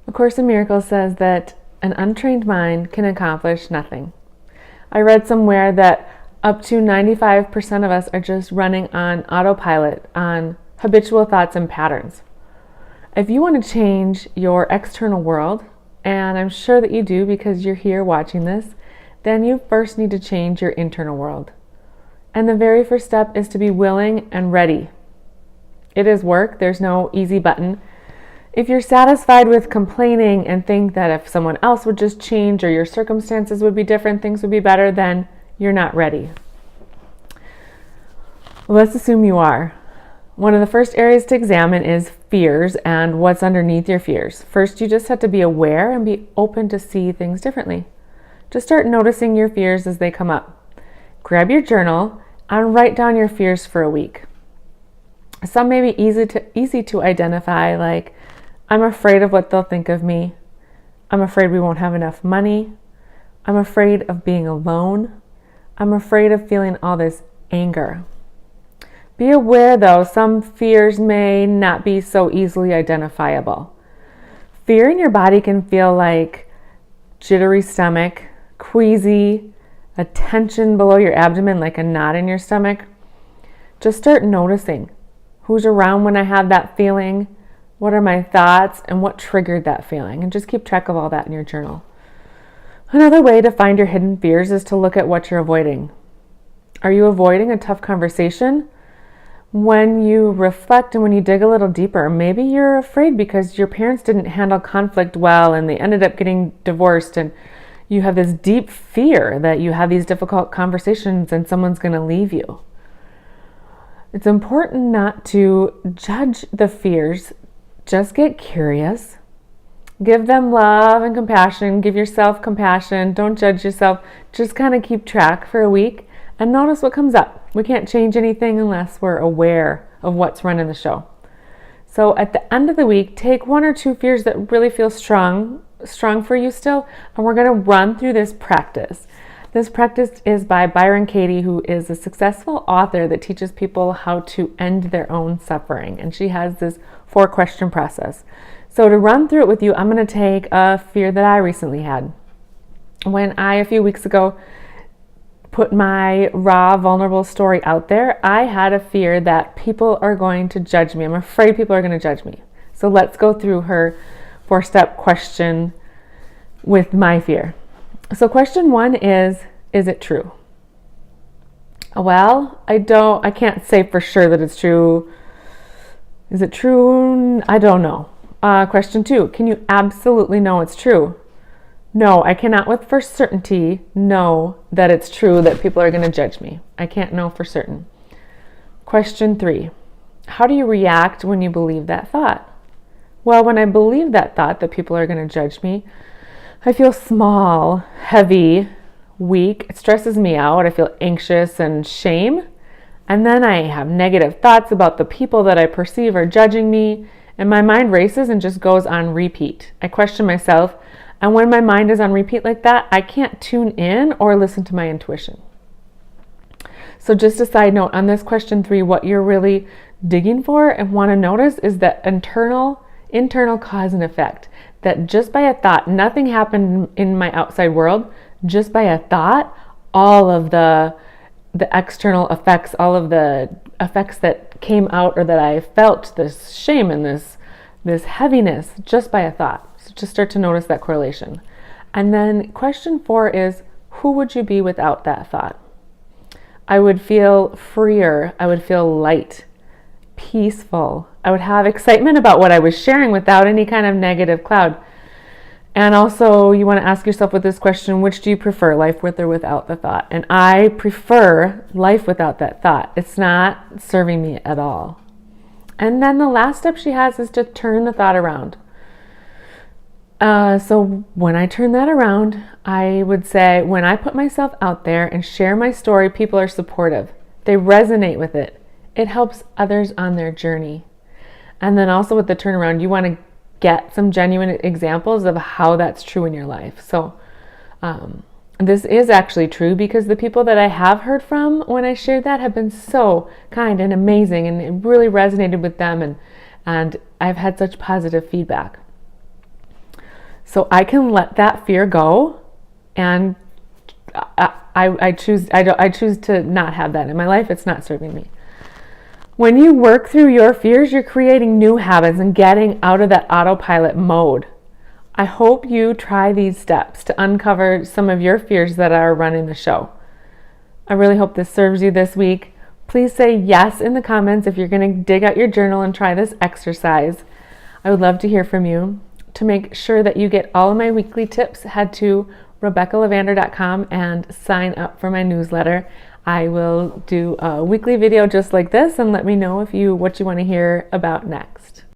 A Course in Miracles says that an untrained mind can accomplish nothing. I read somewhere that up to 95% of us are just running on autopilot, on habitual thoughts and patterns. If you want to change your external world, and I'm sure that you do because you're here watching this, then you first need to change your internal world. And the very first step is to be willing and ready. It is work. There's no easy button. If you're satisfied with complaining and think that if someone else would just change or your circumstances would be different, things would be better, then you're not ready. Let's assume you are. One of the first areas to examine is fears and what's underneath your fears. First, you just have to be aware and be open to see things differently. Just start noticing your fears as they come up. Grab your journal and write down your fears for a week. Some may be easy to identify, like, I'm afraid of what they'll think of me. I'm afraid we won't have enough money. I'm afraid of being alone. I'm afraid of feeling all this anger. Be aware, though, some fears may not be so easily identifiable. Fear in your body can feel like jittery stomach, queasy, a tension below your abdomen, like a knot in your stomach. Just start noticing who's around when I have that feeling, what are my thoughts, and what triggered that feeling, and just keep track of all that in your journal. Another way to find your hidden fears is to look at what you're avoiding. Are you avoiding a tough conversation? When you reflect and when you dig a little deeper, maybe you're afraid because your parents didn't handle conflict well and they ended up getting divorced, and you have this deep fear that you have these difficult conversations and someone's going to leave you. It's important not to judge the fears. Just get curious. Give them love and compassion. Give yourself compassion. Don't judge yourself. Just kind of keep track for a week and notice what comes up. We can't change anything unless we're aware of what's running the show. So at the end of the week, take one or two fears that really feel strong for you still, and we're going to run through this practice. This practice is by Byron Katie, who is a successful author that teaches people how to end their own suffering. And she has this 4-question process. So to run through it with you, I'm going to take a fear that I recently had. When I, a few weeks ago, put my raw, vulnerable story out there, I had a fear that people are going to judge me. I'm afraid people are going to judge me. So let's go through her 4-step question with my fear. So question 1 is it true? Well, I can't say for sure that it's true. Is it true? I don't know. Question 2, can you absolutely know it's true? No, I cannot with for certainty know that it's true that people are going to judge me. I can't know for certain. Question 3, how do you react when you believe that thought? Well, when I believe that thought that people are going to judge me, I feel small, heavy, weak. It stresses me out. I feel anxious and shame. And then I have negative thoughts about the people that I perceive are judging me. And my mind races and just goes on repeat. I question myself. And when my mind is on repeat like that, I can't tune in or listen to my intuition. So just a side note on this question 3, what you're really digging for and want to notice is that internal cause and effect. That just by a thought, nothing happened in my outside world, just by a thought, all of the external effects, all of the effects that came out or that I felt, this shame and this heaviness, just by a thought. So just start to notice that correlation. And then question 4 is, who would you be without that thought? I would feel freer. I would feel light, peaceful. I would have excitement about what I was sharing without any kind of negative cloud. And also, you want to ask yourself with this question, which do you prefer, life with or without the thought? And I prefer life without that thought. It's not serving me at all. And then the last step she has is to turn the thought around. So when I turn that around, I would say, when I put myself out there and share my story, people are supportive. They resonate with it. It helps others on their journey. And then also with the turnaround, you want to get some genuine examples of how that's true in your life. So this is actually true because the people that I have heard from when I shared that have been so kind and amazing, and it really resonated with them, and I've had such positive feedback. So I can let that fear go, and I choose to not have that in my life. It's not serving me. When you work through your fears, you're creating new habits and getting out of that autopilot mode. I hope you try these steps to uncover some of your fears that are running the show. I really hope this serves you this week. Please say yes in the comments if you're going to dig out your journal and try this exercise. I would love to hear from you. To make sure that you get all of my weekly tips, head to RebeccaLavander.com and sign up for my newsletter. I will do a weekly video just like this, and let me know what you want to hear about next.